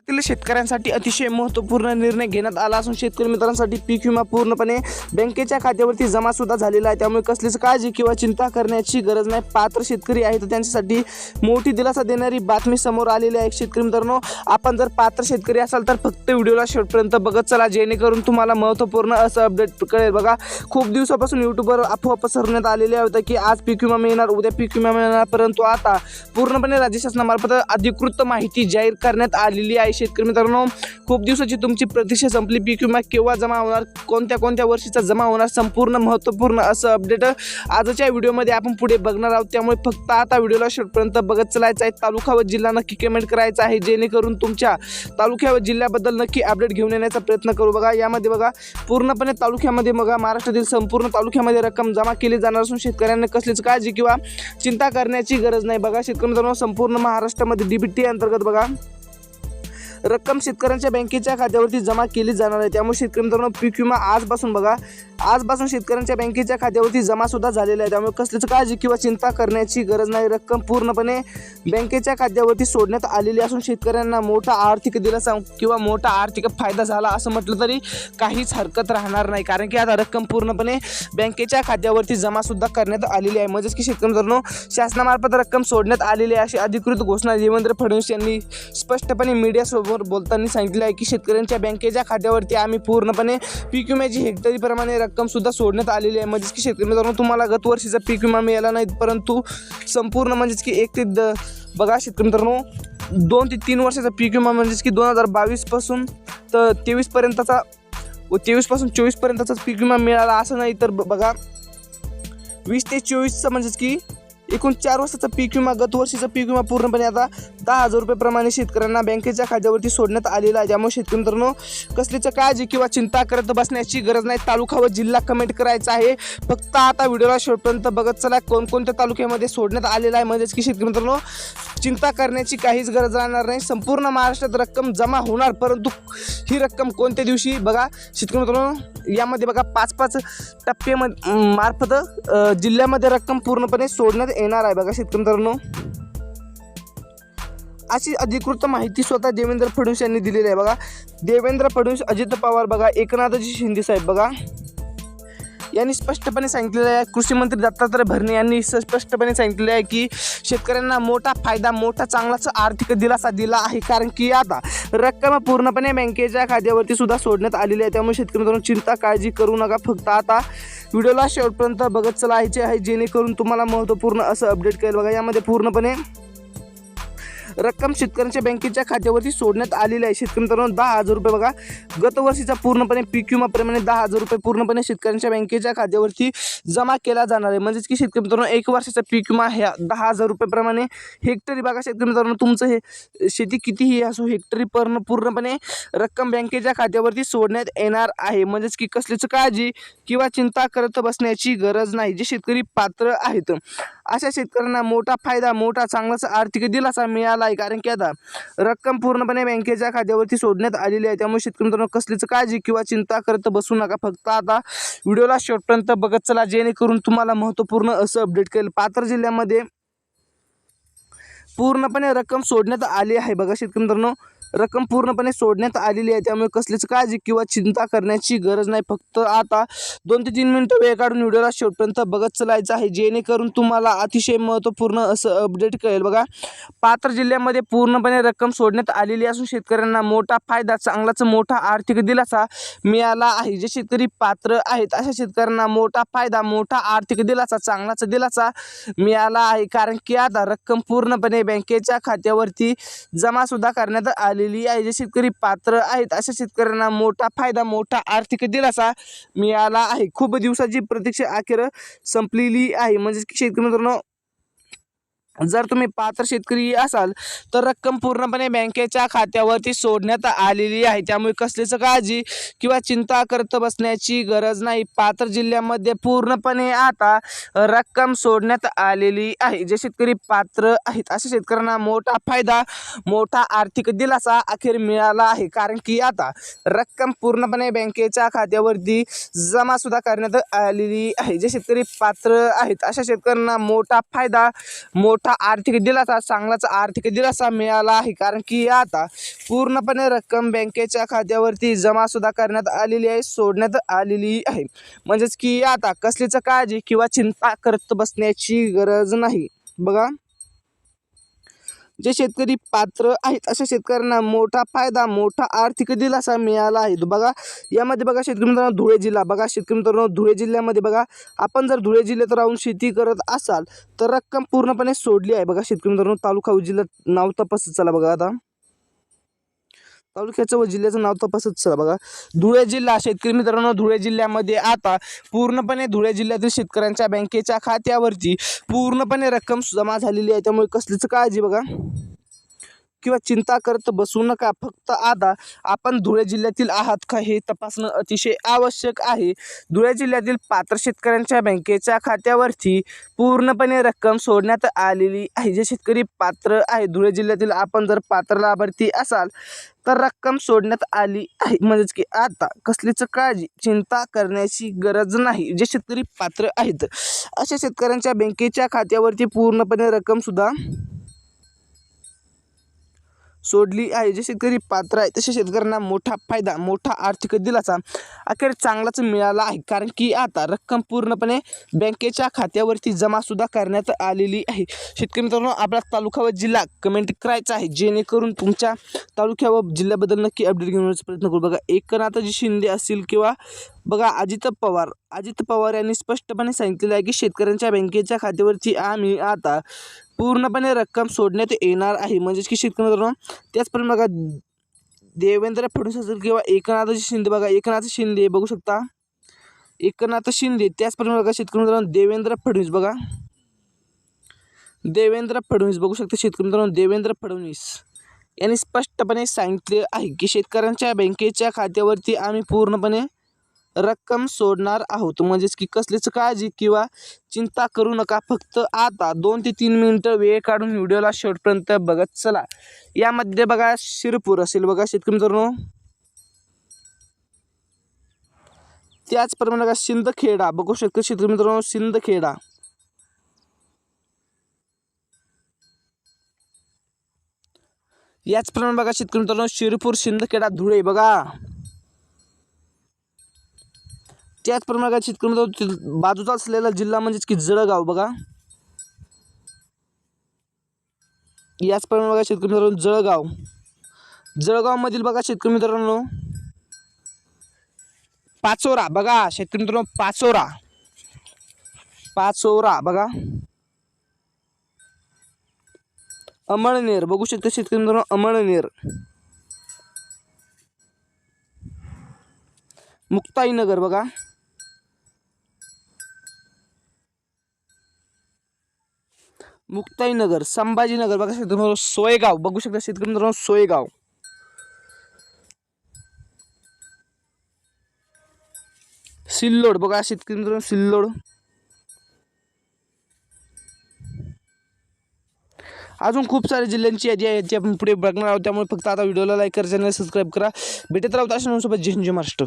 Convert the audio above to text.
तील शेतकऱ्यांसाठी अतिशय महत्त्वपूर्ण निर्णय घेण्यात आला असून शेतकरी मित्रांसाठी पीक विमा पूर्णपणे बँकेच्या खात्यावरती जमा सुद्धा झालेला आहे। त्यामुळे कसलीच काळजी किंवा चिंता करण्याची गरज नाही। पात्र शेतकरी आहे तर त्यांच्यासाठी मोठी दिलासा देणारी बातमी समोर आलेली आहे। शेतकरी मित्रांनो, आपण जर पात्र शेतकरी असाल तर फक्त व्हिडिओला शेवटपर्यंत बघत चला, जेणेकरून तुम्हाला महत्त्वपूर्ण असं अपडेट कळेल। बघा, खूप दिवसापासून यूट्यूबवर अफवा पसरवण्यात आलेल्या होत्या की आज पीक विमा मिळणार, उद्या पीक विमा मिळणार, परंतु आता पूर्णपणे राज्य शासनामार्फत अधिकृत माहिती जाहीर करण्यात आलेली आहे। शेतकरी मित्रांनो, खूप दिवसाची तुमची प्रतीक्षा संपली। पीक विमा केव्हा जमा होणार, कोणत्या वर्षीचा जमा होणार, संपूर्ण महत्त्वपूर्ण असं अपडेट आजच्या व्हिडिओमध्ये आपण पुढे बघणार आहोत। त्यामुळे फक्त आता व्हिडिओला शेवटपर्यंत बघत चलायचं आहे। तालुका व जिल्हा नक्की कमेंट करायचा आहे, जेणेकरून तुमच्या तालुक्या व जिल्ह्याबद्दल नक्की अपडेट घेऊन येण्याचा प्रयत्न करू। बघा, यामध्ये बघा पूर्णपणे तालुक्यामध्ये बघा महाराष्ट्रातील संपूर्ण तालुक्यामध्ये रक्कम जमा केली जाणार असून शेतकऱ्यांना कसलीच काळजी किंवा चिंता करण्याची गरज नाही। बघा शेतकरी मित्रांनो, संपूर्ण महाराष्ट्रामध्ये डीबीटी अंतर्गत बघा रक्कम शेतकऱ्यांच्या बँकेच्या खात्यावरती जमा केली जाणार आहे। त्यामुळे शेतकरी मित्रांनो, पीक विमा आजपासून शेतकऱ्यांच्या बँकेच्या खात्यावरती जमा सुद्धा झालेला आहे। त्यामुळे कसलीच काळजी किंवा चिंता करण्याची गरज नाही। रक्कम पूर्णपणे बँकेच्या खात्यावरती सोडण्यात आलेली असून शेतकऱ्यांना मोठा आर्थिक दिलासा किंवा मोठा आर्थिक फायदा झाला असं म्हटलं तरी काहीच हरकत राहणार नाही, कारण की आता रक्कम पूर्णपणे बँकेच्या खात्यावरती जमा सुद्धा करण्यात आलेली आहे। म्हणजेच की शेतकरी मित्रांनो, शासनामार्फत रक्कम सोडण्यात आलेली आहे अशी अधिकृत घोषणा देवेंद्र फडणवीस यांनी स्पष्टपणे मीडियासोबत बोलताना सांगितले आहे की शेतकऱ्यांच्या बँकेच्या खात्यावरती आम्ही पूर्णपणे पीक विम्याची हेक्टरी प्रमाणे रक्कम सुद्धा सोडण्यात आलेली आहे। म्हणजेच की शेतकरी मित्रांनो, तुम्हाला गत वर्षीचा पीक विमा मिळाला नाही, परंतु संपूर्ण म्हणजेच की बघा शेतकरी मित्रांनो, 2 ते 3 वर्षाचा पीक विमा म्हणजेच की 2022 पासून तर 23 पर्यंतचा व 23 पासून 24 पर्यंतचा पीक विमा मिळाला असं नाही, तर बघा 20 ते 24चा म्हणजेच की एकूण 4 वर्षाचा पीक विमा, गत वर्षीचा पीक विमा पूर्णपणे आता 10,000 रुपये प्रमाणे शेतकऱ्यांना बँकेच्या खात्यावरती सोडण्यात आलेला आहे। त्यामुळे शेतकरी मित्रांनो, कसलीच काळजी किंवा चिंता करत बसण्याची गरज नाही। तालुका व जिल्हा कमेंट करायचा आहे। फक्त आता व्हिडिओला शेवटपर्यंत बघत चला, कोणकोणत्या तालुक्यामध्ये सोडण्यात आलेला आहे। म्हणजेच की शेतकरी मित्रांनो, चिंता करण्याची काहीच गरज राहणार नाही। संपूर्ण महाराष्ट्रात रक्कम जमा होणार, परंतु ही रक्कम कोणत्या दिवशी बघा शेतकरी मित्रांनो, यामध्ये बघा 5-5 टप्पे मार्फत जिल्ह्यामध्ये रक्कम पूर्णपणे सोडण्यात येणार आहे। बघा शेतकरी मित्रांनो, अशी अधिकृत माहिती स्वतः देवेंद्र फडणवीस यांनी दिलेली आहे। बघा, देवेंद्र फडणवीस, अजित पवार, बघा एकनाथजी शिंदे साहेब बघा यांनी स्पष्टपणे सांगितलेलं आहे। कृषी मंत्री दत्तात्रय भरणे यांनी स्पष्टपणे सांगितलेलं आहे की शेतकऱ्यांना मोठा फायदा, मोठा चांगलाच आर्थिक दिलासा दिला आहे, कारण की आता रक्कम पूर्णपणे बँकेच्या खात्यावरती सुद्धा सोडण्यात आलेली आहे। त्यामुळे शेतकरी मित्रांनो, चिंता काळजी करू नका। फक्त आता व्हिडिओला शेवटपर्यंत बघत चलायचे आहे, जेणेकरून तुम्हाला महत्त्वपूर्ण असं अपडेट कळेल। बघा, यामध्ये पूर्णपणे रक्कम शेतकऱ्यांच्या बँकेच्या खात्यावरती सोडण्यात आलेली आहे। शेतकरी मित्रांनो, 10,000 रुपये बघा गत वर्षीचा पूर्णपणे पीक विमाप्रमाणे 10,000 रुपये पूर्णपणे शेतकऱ्यांच्या बँकेच्या खात्यावरती जमा केला जाणार आहे। म्हणजेच की शेतकरी मित्रांनो, 1 वर्षाचा पीक विमा ह्या 10,000 रुपये प्रमाणे हेक्टरी, बघा शेतकरी मित्रांनो, तुमचं हे शेती कितीही असो, हेक्टरी पूर्णपणे रक्कम बँकेच्या खात्यावरती सोडण्यात येणार आहे। म्हणजेच की कसलीच काळजी किंवा चिंता करत बसण्याची गरज नाही। जे शेतकरी पात्र आहेत अशा शेतकऱ्यांना मोठा फायदा, मोठा चांगलाच आर्थिक दिलासा मिळाला आहे, कारण की आता रक्कम पूर्णपणे बँकेच्या खात्यावरती सोडण्यात आलेली आहे। त्यामुळे शेतकरी मित्रांनो, कसलीच काळजी किंवा चिंता करत बसू नका। फक्त आता व्हिडिओला शेवटपर्यंत बघत चला, जेणेकरून तुम्हाला महत्त्वपूर्ण असं अपडेट कळेल। पात्र जिल्ह्यामध्ये पूर्णपणे रक्कम सोडण्यात आली आहे। बघा शेतकरी मित्रांनो, रक्कम पूर्णपणे सोडण्यात आलेली आहे। त्यामुळे कसलीच काळजी किंवा चिंता करण्याची गरज नाही। फक्त आता 2 ते 3 मिनिटं वेळ काढून व्हिडिओला शेवटपर्यंत बघत चलायचं आहे, जेणेकरून तुम्हाला अतिशय महत्त्वपूर्ण असं अपडेट कळेल। बघा, पात्र जिल्ह्यामध्ये पूर्णपणे रक्कम सोडण्यात आलेली असून शेतकऱ्यांना मोठा फायदा, चांगलाच मोठा आर्थिक दिलासा मिळाला आहे। जे शेतकरी पात्र आहेत अशा शेतकऱ्यांना मोठा फायदा, मोठा आर्थिक दिलासा, चांगलाच दिलासा मिळाला आहे, कारण की आता रक्कम पूर्णपणे बँकेच्या खात्यावरती जमा सुद्धा करण्यात आली आहे। जे शेतकरी पात्र आहेत अशा शेतकऱ्यांना मोठा फायदा, मोठा आर्थिक दिलासा मिळाला आहे। खूप दिवसाची प्रतीक्षा अखेर संपलेली आहे। म्हणजे की शेतकरी मित्रांनो, जर तुम्ही पात्र शेतकरी असाल तर रक्कम पूर्णपणे बँकेच्या खात्यावरती सोडण्यात आलेली आहे। त्यामुळे कसलीच काळजी किंवा चिंता करत बसण्याची गरज नाही। पात्र जिल्ह्यामध्ये पूर्णपणे आता रक्कम सोडण्यात आलेली आहे। जे शेतकरी पात्र आहेत अशा शेतकऱ्यांना मोठा फायदा, मोठा आर्थिक दिलासा अखेर मिळाला आहे, कारण की आता रक्कम पूर्णपणे बँकेच्या खात्यावरती जमा सुद्धा करण्यात आलेली आहे। जे शेतकरी पात्र आहेत अशा शेतकऱ्यांना मोठा फायदा, मोठा मोठा आर्थिक दिलासा चांगलाच आर्थिक दिलासा मिळाला आहे, कारण की आता पूर्णपणे रक्कम बँकेच्या खात्यावरती जमा सुद्धा करण्यात आलेली आहे, सोडण्यात आलेली आहे. म्हणजेच की आता कसलीच काळजी किंवा चिंता करत बसण्याची गरज नाही. बघा, जे शेतकरी पात्र आहेत अशा शेतकऱ्यांना मोठा फायदा, मोठा आर्थिक दिलासा मिळाला आहे. बघा, यामध्ये बघा शेतकरी मित्रांनो धुळे जिल्हा, बघा शेतकरी मित्रांनो धुळे जिल्ह्यामध्ये बघा, आपण जर धुळे जिल्ह्यात राहून शेती करत असाल तर रक्कम पूर्णपणे सोडली आहे. बघा शेतकरी मित्रांनो, तालुका व जिल्ह्यात नाव तपासत चला. बघा, आता तालुक्याचं व जिल्ह्याचं नाव तपासत चला. बघा, धुळे जिल्हा, शेतकरी मित्रांनो धुळे जिल्ह्यामध्ये आता पूर्णपणे धुळे जिल्ह्यातील शेतकऱ्यांच्या बँकेच्या खात्यावरती पूर्णपणे रक्कम जमा झालेली आहे. त्यामुळे कसलीच काळजी बघा किंवा चिंता करत बसू नका. फक्त आता आपण धुळे जिल्ह्यातील आहात का हे तपासणं अतिशय आवश्यक आहे. धुळे जिल्ह्यातील पात्र शेतकऱ्यांच्या बँकेच्या खात्यावरती पूर्णपणे रक्कम सोडण्यात आलेली आहे. जे शेतकरी पात्र आहे धुळे जिल्ह्यातील, आपण जर पात्र लाभार्थी असाल तर रक्कम सोडण्यात आली आहे. म्हणजेच की आता कसलीच काळजी, चिंता करण्याची गरज नाही. जे शेतकरी पात्र आहेत अशा शेतकऱ्यांच्या बँकेच्या खात्यावरती पूर्णपणे रक्कम सुद्धा सोडली आहे. जे शेतकरी पात्र आहे तसे शेतकऱ्यांना मोठा फायदा, मोठा आर्थिक दिलासा अखेर चांगलाच मिळाला आहे, कारण की आता रक्कम पूर्णपणे बँकेच्या खात्यावरती जमा सुद्धा करण्यात आलेली आहे. शेतकरी मित्रांनो, आपला तालुका व जिल्हा कमेंट करायचा आहे, जेणेकरून तुमच्या तालुक्या व जिल्ह्याबद्दल नक्की अपडेट घेण्याचा प्रयत्न करू. बघा, एकनाथजी शिंदे असतील किंवा बघा अजित पवार यांनी स्पष्टपणे सांगितलेलं आहे की शेतकऱ्यांच्या बँकेच्या खात्यावरती आम्ही आता पूर्णपणे रक्कम सोडण्यात येणार आहे. म्हणजेच की शेतकरी मित्रांनो, त्याचप्रमाणे बघा देवेंद्र फडणवीस असेल किंवा एकनाथजी शिंदे, बघा एकनाथ शिंदे बघू शकता, एकनाथ शिंदे, त्याचप्रमाणे बघा शेतकरी मित्रांनो देवेंद्र फडणवीस, बघा देवेंद्र फडणवीस बघू शकता शेतकरी मित्रांनो, देवेंद्र फडणवीस यांनी स्पष्टपणे सांगितले आहे की शेतकऱ्यांच्या बँकेच्या खात्यावरती आम्ही पूर्णपणे रक्कम सोडणार आहोत. म्हणजेच की कसलीच काळजी किंवा चिंता करू नका. फक्त आता 2 ते 3 मिनिटं वेळ काढून व्हिडिओला शेवटपर्यंत बघत चला. यामध्ये बघा शिरपूर असेल, बघा शेतकरी मित्रांनो, त्याचप्रमाणे बघा सिंदखेडा बघू शकता शेतकरी मित्रांनो, सिंदखेडा, याचप्रमाणे बघा शेतकरी मित्रांनो शिरपूर, सिंदखेडा, धुळे, बघा त्याचप्रमाणे शेतकरी मित्रांनो बाजूचा असलेला जिल्हा म्हणजेच की जळगाव, बघा याचप्रमाणे बघा शेतकरी मित्रांनो जळगाव मधील बघा शेतकरी मित्रांनो पाचोरा, बघा शेतकरी मित्रांनो पाचोरा बघा, अमळनेर बघू शकता शेतकरी मित्रांनो, अमळनेर, मुक्ताईनगर, बघा मुक्ताईनगर, संभाजीनगर, बघा शेतकरी मित्रांनो सोयगाव बघू शकता शेतकरी मित्रांनो, सोयगाव, सिल्लोड, बघा शेतकरी मित्रांनो सिल्लोड, अजून खूप सारे जिल्ह्यांची यादी आहे जी आपण पुढे बघणार आहोत. त्यामुळे फक्त आता व्हिडिओला लाईक करा, चॅनल सबस्क्राईब करा. भेटत राहू अशा सोबत. जय हिंद, जय महाराष्ट्र.